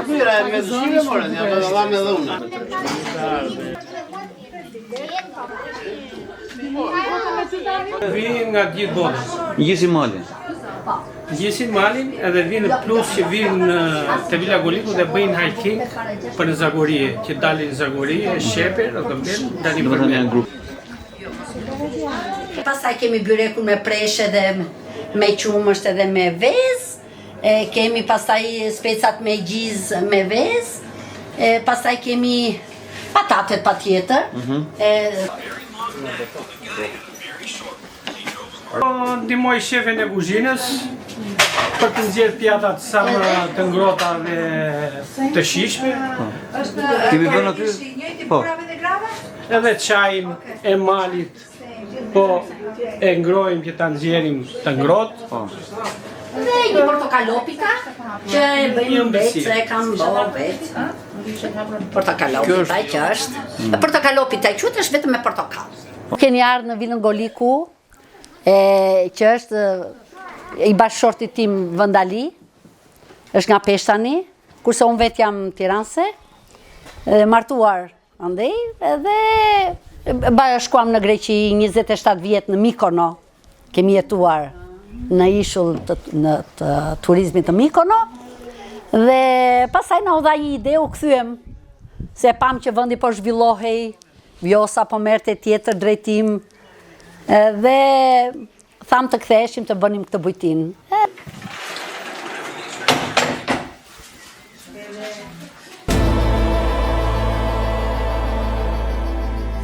Mira, me zgjidhje more, ja do ta dam edhe unë. Vinë nga gjithë botës. Gjisi Malin. Gjithë Malin edhe vinë plus që vinë te Villa Goliku dhe bëjnë hiking për në Zagorie, që dalin në Zagorie, Sheper, Rrogëmbel, dalin për Janë grup. Pastaj kemi byrekun me preshe dhe me qumësht edhe me vezë. Kemi pastaj specat me gjiz me vezë. Pastaj kemi patatet patjetër. Ndihmoj shefin e kuzhinës për të nxjerrë pjatat sa më të ngrohta dhe të shijshme. Kemi vënë aty? Po. Edhe çajin e malit, po e ngrojmë që ta nxjerrim të ngrohtë. Dhe një portokalopika që e bëjmë vetë, se e kam bërë vetë. Portokalopita që është. Portokalopita që është vetëm me portokallë. Keni ardhur në Vilën Goliku, që është i bashkëshortit tim Vëndali, është nga Peshtani, kurse unë vetë jam tiranse, martuar andej, edhe shkuam në Greqi 27 vjet në Mikono, kemi jetuar në ishull të turizmit të Mikono, dhe pasaj na u dha një ide, u kthyem, se pam që vendi po zhvillohej, Vjosa po merrte tjetër drejtim, dhe tham të ktheheshim të bënim këtë bujtin.